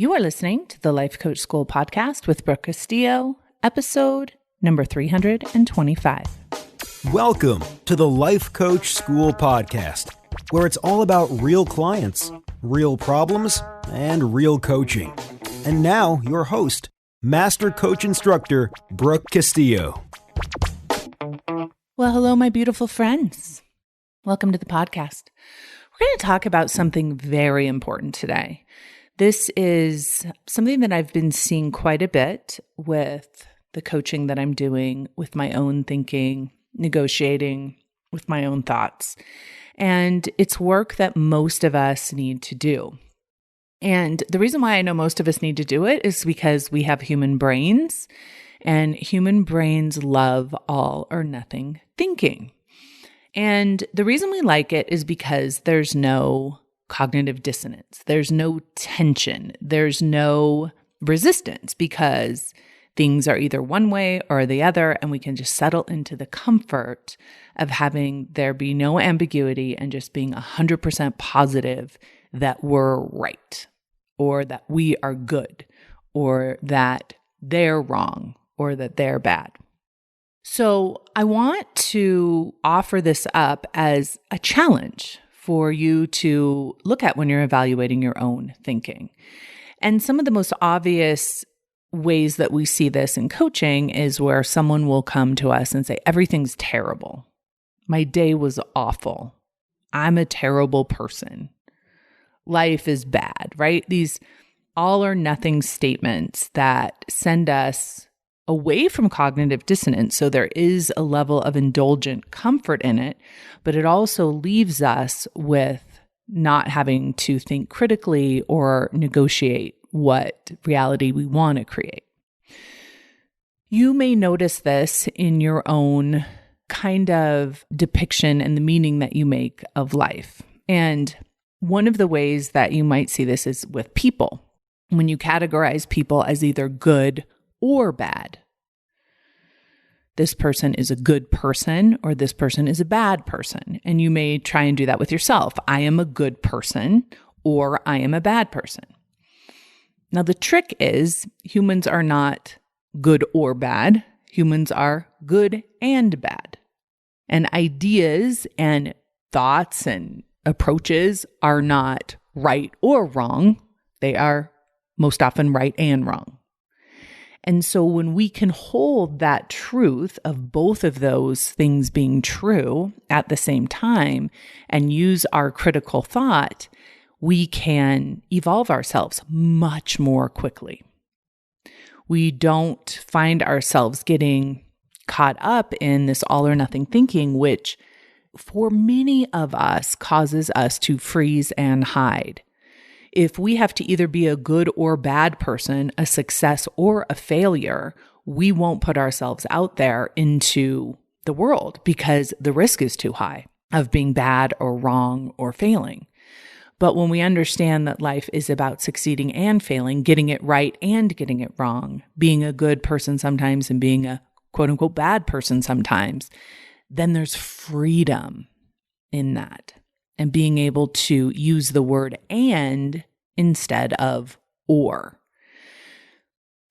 You are listening to the Life Coach School podcast with Brooke Castillo, episode number 325. Welcome to the Life Coach School podcast, where it's all about real clients, real problems, and real coaching. And now, your host, Master Coach Instructor, Brooke Castillo. Well, hello, my beautiful friends. Welcome to the podcast. We're going to talk about something very important today. This is something that I've been seeing quite a bit with the coaching that I'm doing, with my own thinking, negotiating with my own thoughts. And it's work that most of us need to do. And the reason why I know most of us need to do it is because we have human brains, and human brains love all or nothing thinking. And the reason we like it is because there's no cognitive dissonance. There's no tension. There's no resistance because things are either one way or the other, and we can just settle into the comfort of having there be no ambiguity and just being 100% positive that we're right, or that we are good, or that they're wrong, or that they're bad. So I want to offer this up as a challenge for you to look at when you're evaluating your own thinking. And some of the most obvious ways that we see this in coaching is where someone will come to us and say, everything's terrible. My day was awful. I'm a terrible person. Life is bad, right? These all or nothing statements that send us away from cognitive dissonance. So there is a level of indulgent comfort in it, but it also leaves us with not having to think critically or negotiate what reality we want to create. You may notice this in your own kind of depiction and the meaning that you make of life. And one of the ways that you might see this is with people. When you categorize people as either good or bad. This person is a good person or this person is a bad person. And you may try and do that with yourself. I am a good person or I am a bad person. Now, the trick is humans are not good or bad. Humans are good and bad. And ideas and thoughts and approaches are not right or wrong. They are most often right and wrong. And so when we can hold that truth of both of those things being true at the same time and use our critical thought, we can evolve ourselves much more quickly. We don't find ourselves getting caught up in this all or nothing thinking, which for many of us causes us to freeze and hide. If we have to either be a good or bad person, a success or a failure, we won't put ourselves out there into the world because the risk is too high of being bad or wrong or failing. But when we understand that life is about succeeding and failing, getting it right and getting it wrong, being a good person sometimes and being a quote unquote bad person sometimes, then there's freedom in that. And being able to use the word and instead of or.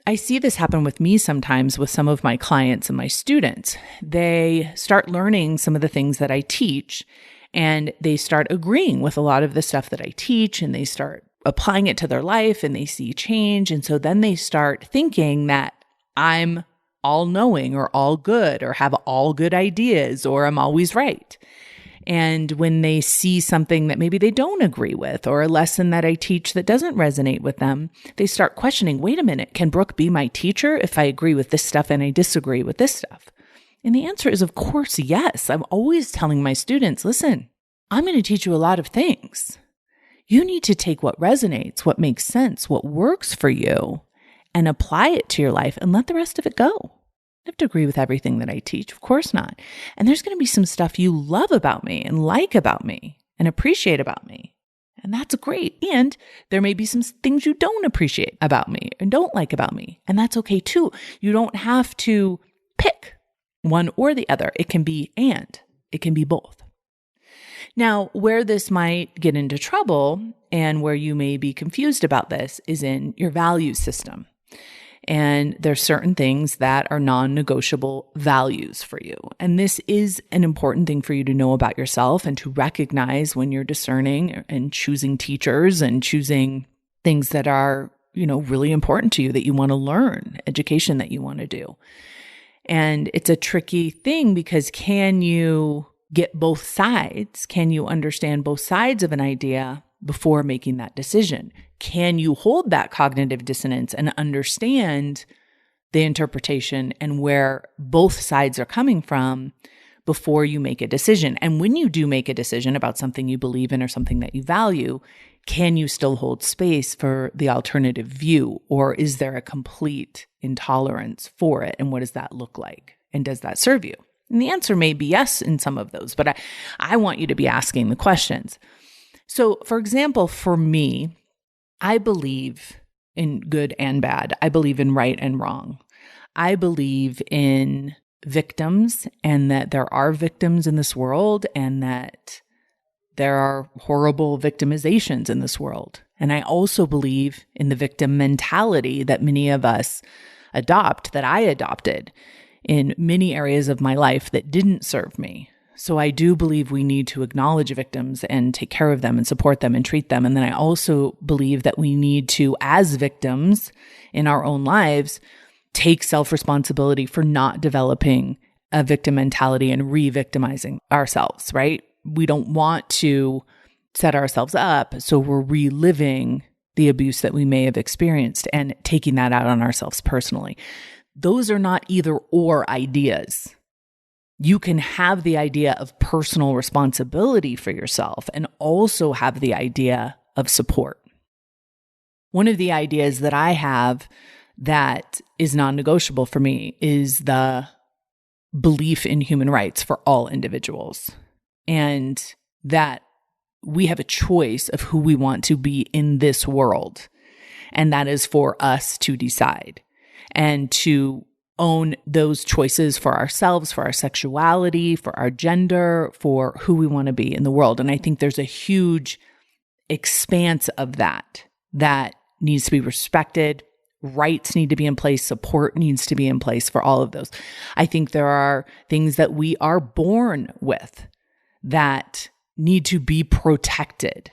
I see this happen with me sometimes with some of my clients and my students. They start learning some of the things that I teach, and they start agreeing with a lot of the stuff that I teach, and they start applying it to their life, and they see change. And so then they start thinking that I'm all-knowing or all good or have all good ideas or I'm always right. And when they see something that maybe they don't agree with or a lesson that I teach that doesn't resonate with them, they start questioning, wait a minute, can Brooke be my teacher if I agree with this stuff and I disagree with this stuff? And the answer is, of course, yes. I'm always telling my students, listen, I'm going to teach you a lot of things. You need to take what resonates, what makes sense, what works for you, and apply it to your life and let the rest of it go. I have to agree with everything that I teach. Of course not. And there's going to be some stuff you love about me and like about me and appreciate about me. And that's great. And there may be some things you don't appreciate about me and don't like about me. And that's okay too. You don't have to pick one or the other. It can be and. It can be both. Now, where this might get into trouble and where you may be confused about this is in your value system. And there's certain things that are non-negotiable values for you. And this is an important thing for you to know about yourself and to recognize when you're discerning and choosing teachers and choosing things that are, really important to you that you want to learn, education that you want to do. And it's a tricky thing because can you get both sides? Can you understand both sides of an idea before making that decision? Can you hold that cognitive dissonance and understand the interpretation and where both sides are coming from before you make a decision? And when you do make a decision about something you believe in or something that you value, can you still hold space for the alternative view? Or is there a complete intolerance for it? And what does that look like? And does that serve you? And the answer may be yes in some of those, but I want you to be asking the questions. So, for example, for me, I believe in good and bad. I believe in right and wrong. I believe in victims and that there are victims in this world and that there are horrible victimizations in this world. And I also believe in the victim mentality that many of us adopt, that I adopted in many areas of my life that didn't serve me. So I do believe we need to acknowledge victims and take care of them and support them and treat them. And then I also believe that we need to, as victims in our own lives, take self-responsibility for not developing a victim mentality and re-victimizing ourselves, right? We don't want to set ourselves up so we're reliving the abuse that we may have experienced and taking that out on ourselves personally. Those are not either or ideas. You can have the idea of personal responsibility for yourself and also have the idea of support. One of the ideas that I have that is non-negotiable for me is the belief in human rights for all individuals, and that we have a choice of who we want to be in this world. And that is for us to decide and to own those choices for ourselves, for our sexuality, for our gender, for who we want to be in the world. And I think there's a huge expanse of that needs to be respected. Rights need to be in place. Support needs to be in place for all of those. I think there are things that we are born with that need to be protected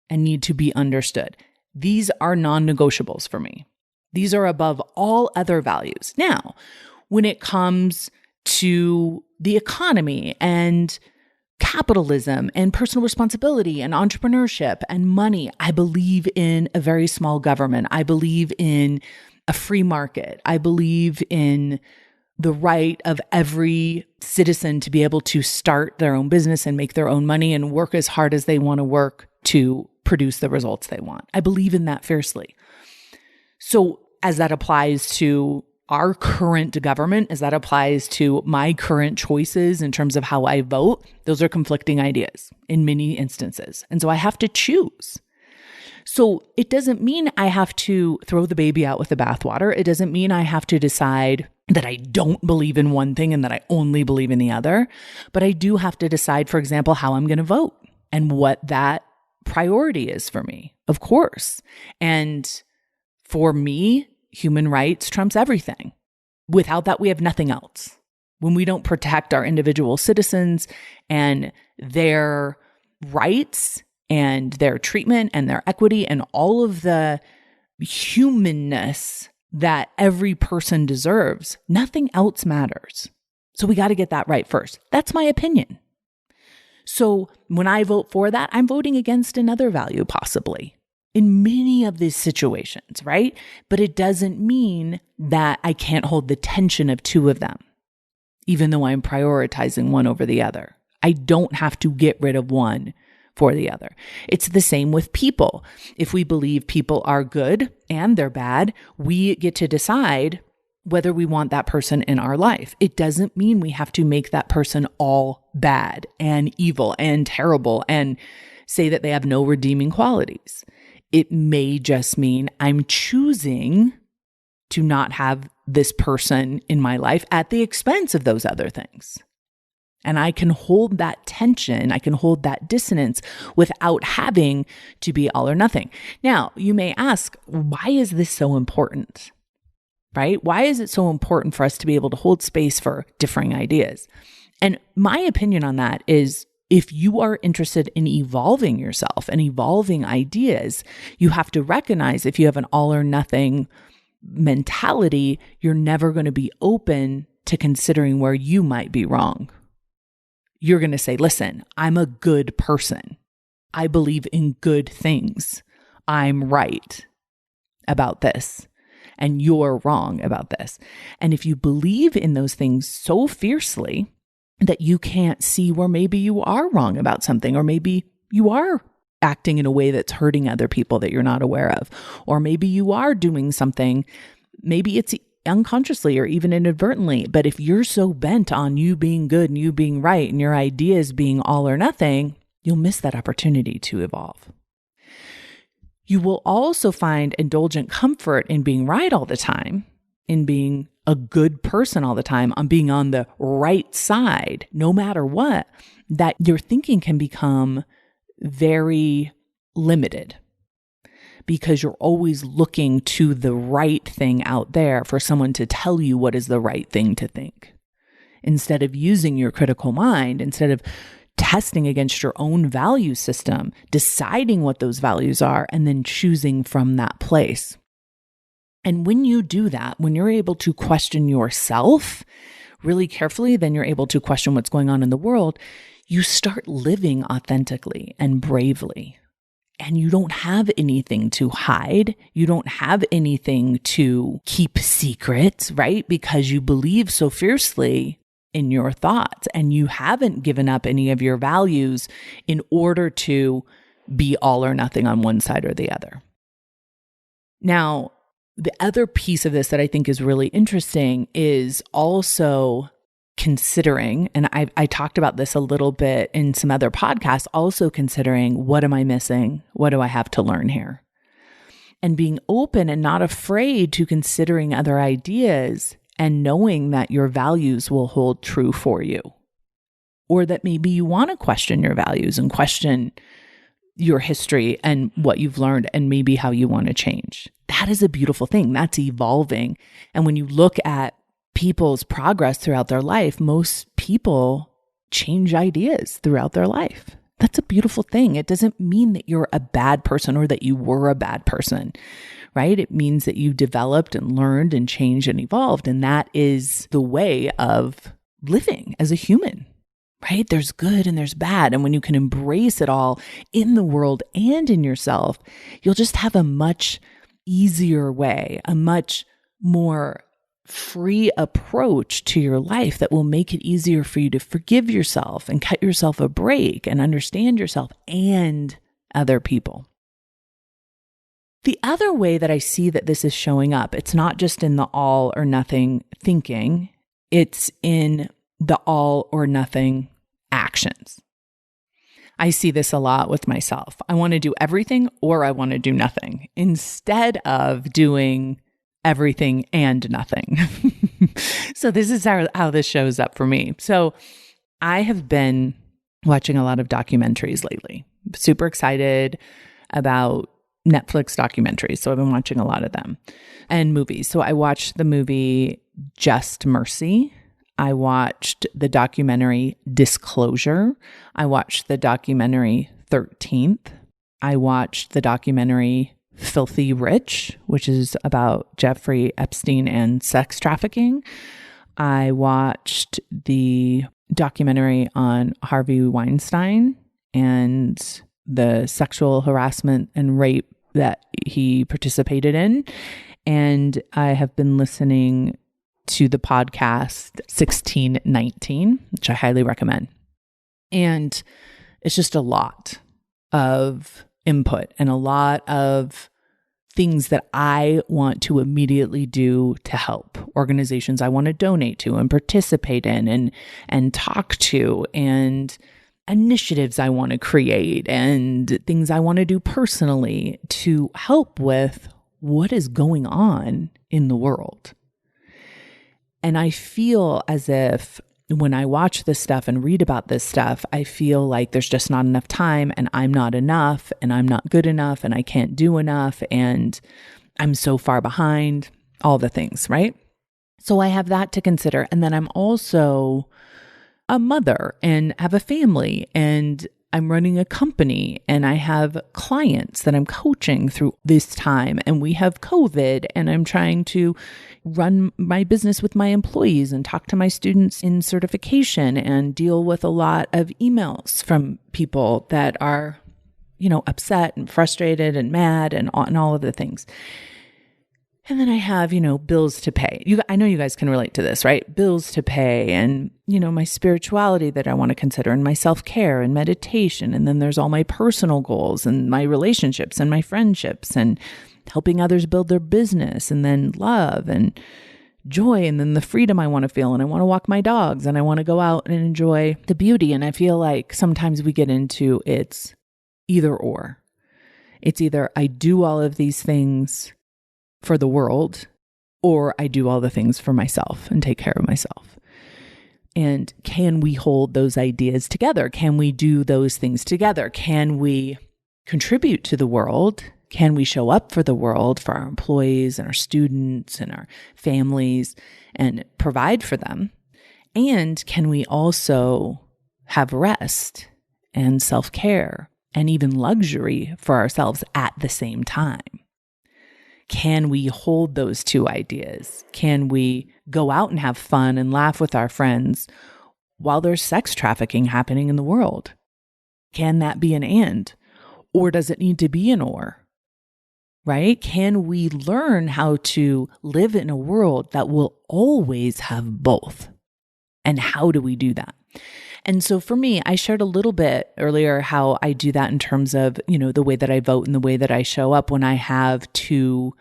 and need to be understood. These are non-negotiables for me. These are above all other values. Now, when it comes to the economy and capitalism and personal responsibility and entrepreneurship and money, I believe in a very small government. I believe in a free market. I believe in the right of every citizen to be able to start their own business and make their own money and work as hard as they want to work to produce the results they want. I believe in that fiercely. So as that applies to our current government, as that applies to my current choices in terms of how I vote, those are conflicting ideas in many instances. And so I have to choose. So it doesn't mean I have to throw the baby out with the bathwater. It doesn't mean I have to decide that I don't believe in one thing and that I only believe in the other. But I do have to decide, for example, how I'm going to vote and what that priority is for me, of course. And for me, human rights trumps everything. Without that, we have nothing else. When we don't protect our individual citizens and their rights and their treatment and their equity and all of the humanness that every person deserves, nothing else matters. So we got to get that right first. That's my opinion. So when I vote for that, I'm voting against another value possibly in many of these situations, right? But it doesn't mean that I can't hold the tension of two of them, even though I'm prioritizing one over the other. I don't have to get rid of one for the other. It's the same with people. If we believe people are good and they're bad, we get to decide whether we want that person in our life. It doesn't mean we have to make that person all bad and evil and terrible and say that they have no redeeming qualities. It may just mean I'm choosing to not have this person in my life at the expense of those other things. And I can hold that tension, I can hold that dissonance without having to be all or nothing. Now, you may ask, why is this so important? Right? Why is it so important for us to be able to hold space for differing ideas? And my opinion on that is, if you are interested in evolving yourself and evolving ideas, you have to recognize if you have an all or nothing mentality, you're never going to be open to considering where you might be wrong. You're going to say, listen, I'm a good person. I believe in good things. I'm right about this, and you're wrong about this. And if you believe in those things so fiercely that you can't see where maybe you are wrong about something, or maybe you are acting in a way that's hurting other people that you're not aware of, or maybe you are doing something, maybe it's unconsciously or even inadvertently, but if you're so bent on you being good and you being right and your ideas being all or nothing, you'll miss that opportunity to evolve. You will also find indulgent comfort in being right all the time, in being a good person all the time, on being on the right side, no matter what, that your thinking can become very limited because you're always looking to the right thing out there for someone to tell you what is the right thing to think. Instead of using your critical mind, instead of testing against your own value system, deciding what those values are, and then choosing from that place. And when you do that, when you're able to question yourself really carefully, then you're able to question what's going on in the world. You start living authentically and bravely. And you don't have anything to hide. You don't have anything to keep secret, right? Because you believe so fiercely in your thoughts and you haven't given up any of your values in order to be all or nothing on one side or the other. Now, the other piece of this that I think is really interesting is also considering, and I talked about this a little bit in some other podcasts, also considering, what am I missing? What do I have to learn here? And being open and not afraid to considering other ideas and knowing that your values will hold true for you. Or that maybe you want to question your values and question your history and what you've learned and maybe how you want to change. That is a beautiful thing. That's evolving. And when you look at people's progress throughout their life, most people change ideas throughout their life. That's a beautiful thing. It doesn't mean that you're a bad person or that you were a bad person, right? It means that you developed and learned and changed and evolved. And that is the way of living as a human, right? There's good and there's bad. And when you can embrace it all in the world and in yourself, you'll just have a much easier way, a much more free approach to your life that will make it easier for you to forgive yourself and cut yourself a break and understand yourself and other people. The other way that I see that this is showing up, it's not just in the all or nothing thinking, it's in the all or nothing actions. I see this a lot with myself. I want to do everything or I want to do nothing instead of doing everything and nothing. So this is how this shows up for me. So I have been watching a lot of documentaries lately. Super excited about Netflix documentaries. So I've been watching a lot of them and movies. So I watched the movie Just Mercy. I watched the documentary Disclosure. I watched the documentary 13th. I watched the documentary Filthy Rich, which is about Jeffrey Epstein and sex trafficking. I watched the documentary on Harvey Weinstein and the sexual harassment and rape that he participated in. And I have been listening to the podcast 1619, which I highly recommend. And it's just a lot of input and a lot of things that I want to immediately do to help, organizations I want to donate to and participate in and talk to, and initiatives I want to create and things I want to do personally to help with what is going on in the world. And I feel as if when I watch this stuff and read about this stuff, I feel like there's just not enough time, and I'm not enough, and I'm not good enough, and I can't do enough, and I'm so far behind, all the things, right? So I have that to consider. And then I'm also a mother and have a family, and I'm running a company, and I have clients that I'm coaching through this time, and we have COVID, and I'm trying to run my business with my employees and talk to my students in certification and deal with a lot of emails from people that are, upset and frustrated and mad and all of the things. And then I have, bills to pay. I know you guys can relate to this, right? Bills to pay and, my spirituality that I want to consider and my self-care and meditation. And then there's all my personal goals and my relationships and my friendships and helping others build their business, and then love and joy, and then the freedom I want to feel. And I want to walk my dogs, and I want to go out and enjoy the beauty. And I feel like sometimes we get into it's either or. It's either I do all of these things for the world, or I do all the things for myself and take care of myself. And can we hold those ideas together? Can we do those things together? Can we contribute to the world? Can we show up for the world, for our employees and our students and our families, and provide for them? And can we also have rest and self-care and even luxury for ourselves at the same time? Can we hold those two ideas? Can we go out and have fun and laugh with our friends while there's sex trafficking happening in the world? Can that be an and? Or does it need to be an or? Right? Can we learn how to live in a world that will always have both? And how do we do that? And so for me, I shared a little bit earlier how I do that in terms of, the way that I vote and the way that I show up when I have two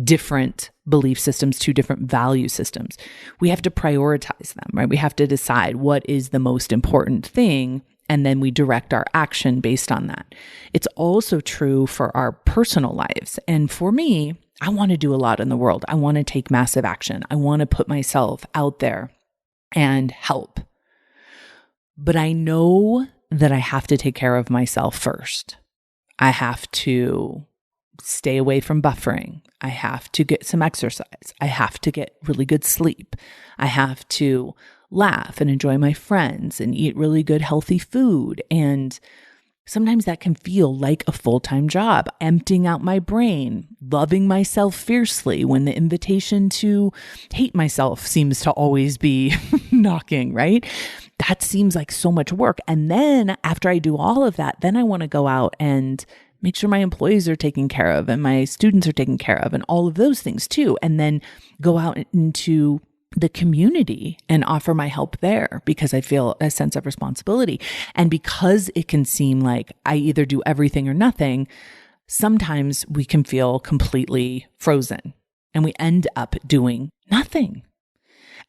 different belief systems, two different value systems. We have to prioritize them, right? We have to decide what is the most important thing, and then we direct our action based on that. It's also true for our personal lives. And for me, I want to do a lot in the world. I want to take massive action. I want to put myself out there and help. But I know that I have to take care of myself first. I have to stay away from buffering. I have to get some exercise. I have to get really good sleep. I have to laugh and enjoy my friends and eat really good, healthy food. And sometimes that can feel like a full-time job, emptying out my brain, loving myself fiercely when the invitation to hate myself seems to always be knocking, right? That seems like so much work. And then after I do all of that, then I want to go out and make sure my employees are taken care of and my students are taken care of and all of those things too. And then go out into the community and offer my help there because I feel a sense of responsibility. And because it can seem like I either do everything or nothing, sometimes we can feel completely frozen and we end up doing nothing.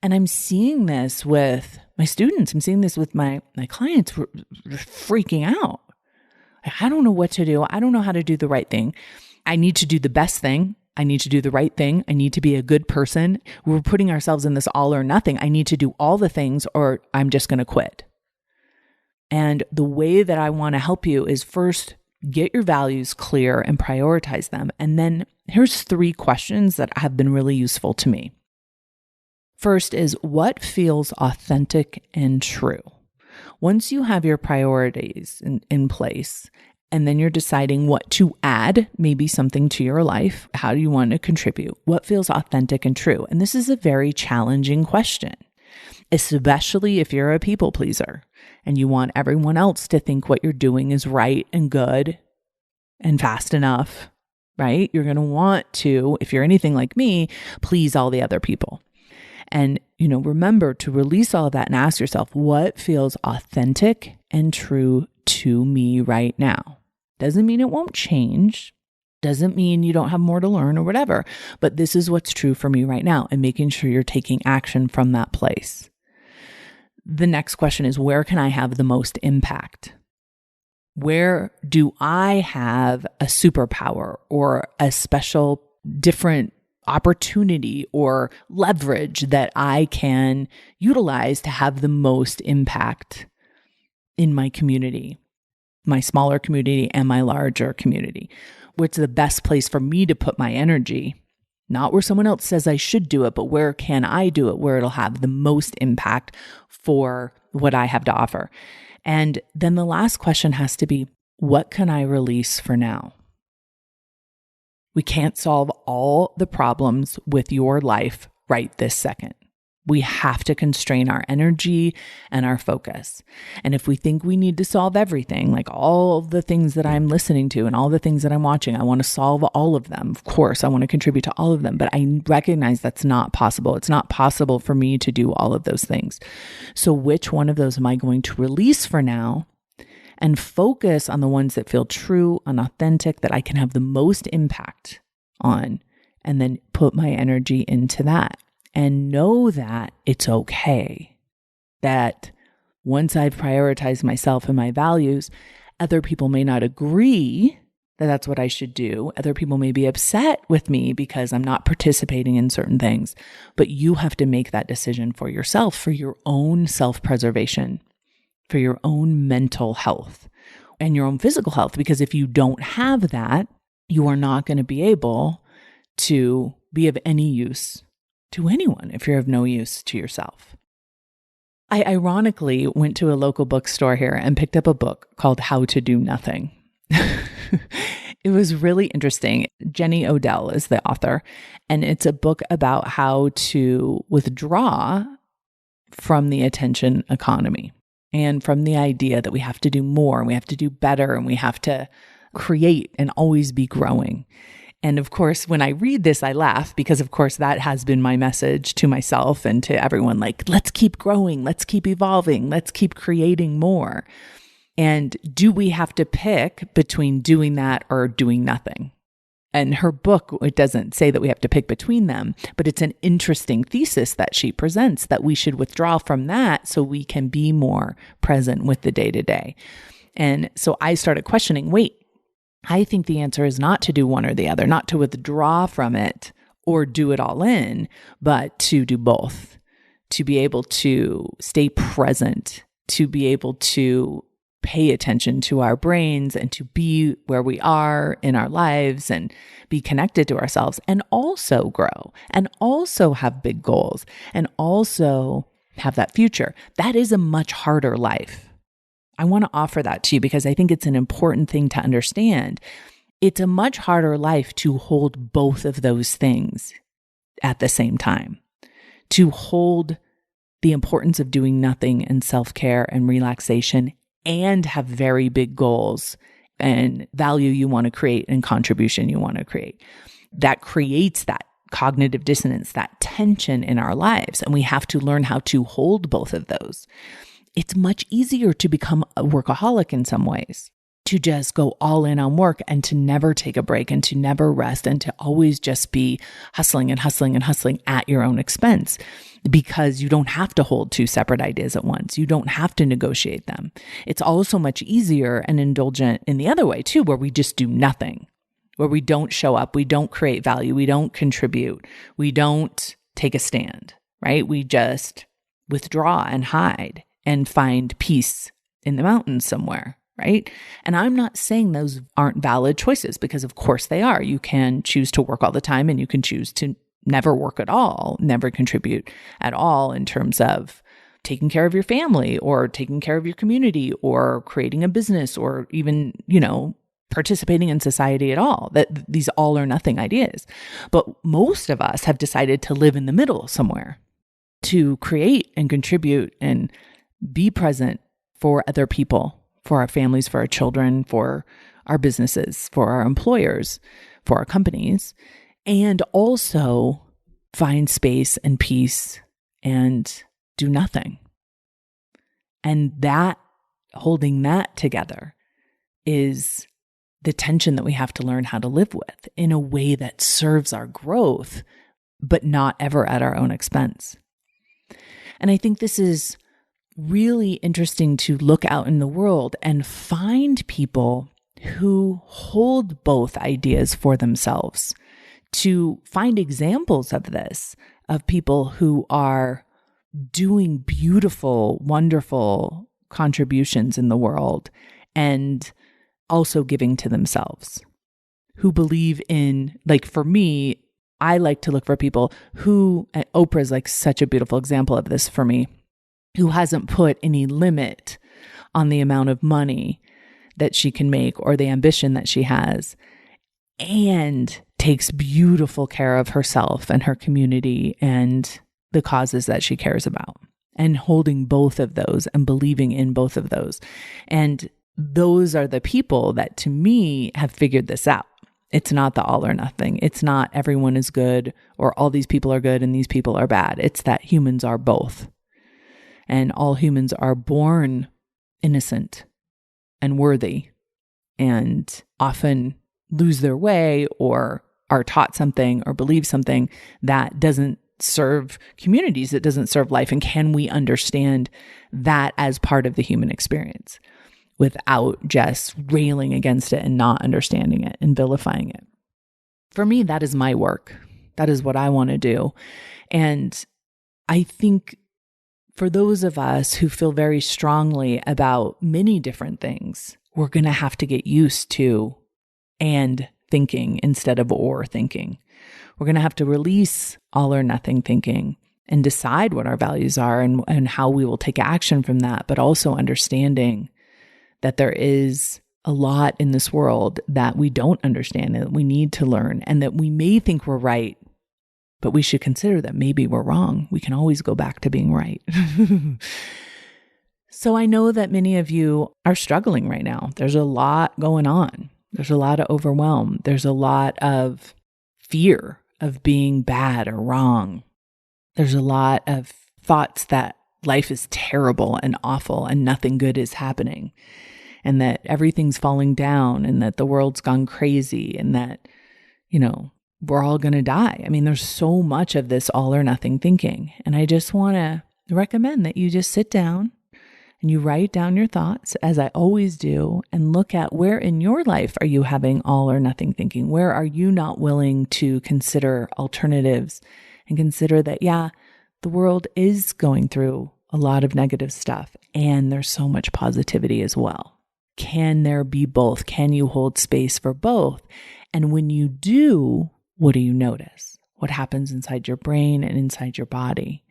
And I'm seeing this with my students. I'm seeing this with my clients. We're freaking out. I don't know what to do. I don't know how to do the right thing. I need to do the best thing. I need to do the right thing. I need to be a good person. We're putting ourselves in this all or nothing. I need to do all the things or I'm just going to quit. And the way that I want to help you is first get your values clear and prioritize them. And then here's 3 questions that have been really useful to me. First is what feels authentic and true? Once you have your priorities in place, and then you're deciding what to add, maybe something to your life, how do you want to contribute? What feels authentic and true? And this is a very challenging question, especially if you're a people pleaser and you want everyone else to think what you're doing is right and good and fast enough, right? You're going to want to, if you're anything like me, please all the other people. And, remember to release all of that and ask yourself, what feels authentic and true to me right now? Doesn't mean it won't change. Doesn't mean you don't have more to learn or whatever, but this is what's true for me right now and making sure you're taking action from that place. The next question is, where can I have the most impact? Where do I have a superpower or a special, different opportunity or leverage that I can utilize to have the most impact in my community, my smaller community and my larger community? What's the best place for me to put my energy? Not where someone else says I should do it, but where can I do it, where it'll have the most impact for what I have to offer. And then the last question has to be, what can I release for now? We can't solve all the problems with your life right this second. We have to constrain our energy and our focus. And if we think we need to solve everything, like all of the things that I'm listening to and all the things that I'm watching, I want to solve all of them. Of course, I want to contribute to all of them, but I recognize that's not possible. It's not possible for me to do all of those things. So which one of those am I going to release for now and focus on the ones that feel true and authentic, that I can have the most impact on, and then put my energy into that? And know that it's okay, that once I've prioritized myself and my values, other people may not agree that that's what I should do. Other people may be upset with me because I'm not participating in certain things, but you have to make that decision for yourself, for your own self-preservation, for your own mental health and your own physical health. Because if you don't have that, you are not going to be able to be of any use to anyone if you're of no use to yourself. I ironically went to a local bookstore here and picked up a book called How to Do Nothing. It was really interesting. Jenny Odell is the author, and it's a book about how to withdraw from the attention economy and from the idea that we have to do more and we have to do better and we have to create and always be growing. And of course, when I read this, I laugh because, of course, that has been my message to myself and to everyone. Like, let's keep growing, let's keep evolving, let's keep creating more. And do we have to pick between doing that or doing nothing? And her book, it doesn't say that we have to pick between them, but it's an interesting thesis that she presents, that we should withdraw from that so we can be more present with the day-to-day. And so I started questioning, wait, I think the answer is not to do one or the other, not to withdraw from it or do it all in, but to do both, to be able to stay present, to be able to pay attention to our brains and to be where we are in our lives and be connected to ourselves, and also grow and also have big goals and also have that future. That is a much harder life. I want to offer that to you because I think it's an important thing to understand. It's a much harder life to hold both of those things at the same time, to hold the importance of doing nothing and self-care and relaxation and have very big goals and value you want to create and contribution you want to create. That creates that cognitive dissonance, that tension in our lives. And we have to learn how to hold both of those. It's much easier to become a workaholic in some ways, to just go all in on work and to never take a break and to never rest and to always just be hustling and hustling and hustling at your own expense, because you don't have to hold two separate ideas at once. You don't have to negotiate them. It's also much easier and indulgent in the other way too, where we just do nothing, where we don't show up, we don't create value, we don't contribute, we don't take a stand, right? We just withdraw and hide and find peace in the mountains somewhere, right? And I'm not saying those aren't valid choices, because of course they are. You can choose to work all the time and you can choose to never work at all, never contribute at all in terms of taking care of your family or taking care of your community or creating a business or even, participating in society at all. That these all or nothing ideas. But most of us have decided to live in the middle somewhere, to create and contribute and be present for other people, for our families, for our children, for our businesses, for our employers, for our companies, and also find space and peace and do nothing. And that, holding that together, is the tension that we have to learn how to live with in a way that serves our growth, but not ever at our own expense. And I think this is really interesting to look out in the world and find people who hold both ideas for themselves, to find examples of this, of people who are doing beautiful, wonderful contributions in the world and also giving to themselves, who believe in, like for me, I like to look for people who, Oprah is like such a beautiful example of this for me, who hasn't put any limit on the amount of money that she can make or the ambition that she has, and takes beautiful care of herself and her community and the causes that she cares about, and holding both of those and believing in both of those. And those are the people that, to me, have figured this out. It's not the all or nothing. It's not everyone is good or all these people are good and these people are bad. It's that humans are both. And all humans are born innocent and worthy, and often lose their way or are taught something or believe something that doesn't serve communities, that doesn't serve life. And can we understand that as part of the human experience without just railing against it and not understanding it and vilifying it? For me, that is my work. That is what I want to do. And I think for those of us who feel very strongly about many different things, we're going to have to get used to and thinking instead of or thinking. We're going to have to release all or nothing thinking and decide what our values are and how we will take action from that, but also understanding that there is a lot in this world that we don't understand and that we need to learn, and that we may think we're right, but we should consider that maybe we're wrong. We can always go back to being right. So I know that many of you are struggling right now. There's a lot going on. There's a lot of overwhelm. There's a lot of fear of being bad or wrong. There's a lot of thoughts that life is terrible and awful and nothing good is happening, and that everything's falling down, and that the world's gone crazy, and that, we're all going to die. I mean, there's so much of this all or nothing thinking. And I just want to recommend that you just sit down and you write down your thoughts, as I always do, and look at where in your life are you having all or nothing thinking? Where are you not willing to consider alternatives and consider that, the world is going through a lot of negative stuff and there's so much positivity as well. Can there be both? Can you hold space for both? And when you do, what do you notice? What happens inside your brain and inside your body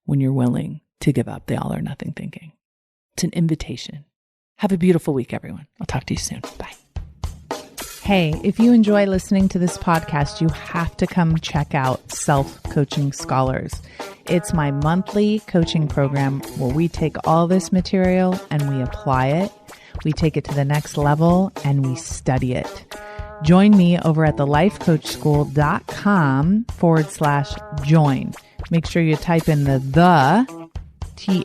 when you're willing to give up the all or nothing thinking? It's an invitation. Have a beautiful week, everyone. I'll talk to you soon. Bye. Hey, if you enjoy listening to this podcast, you have to come check out Self-Coaching Scholars. It's my monthly coaching program where we take all this material and we apply it. We take it to the next level and we study it. Join me over at thelifecoachschool.com/join. Make sure you type in the THE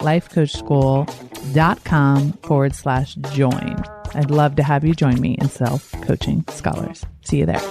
lifecoachschool.com/join. I'd love to have you join me in Self-Coaching Scholars. See you there.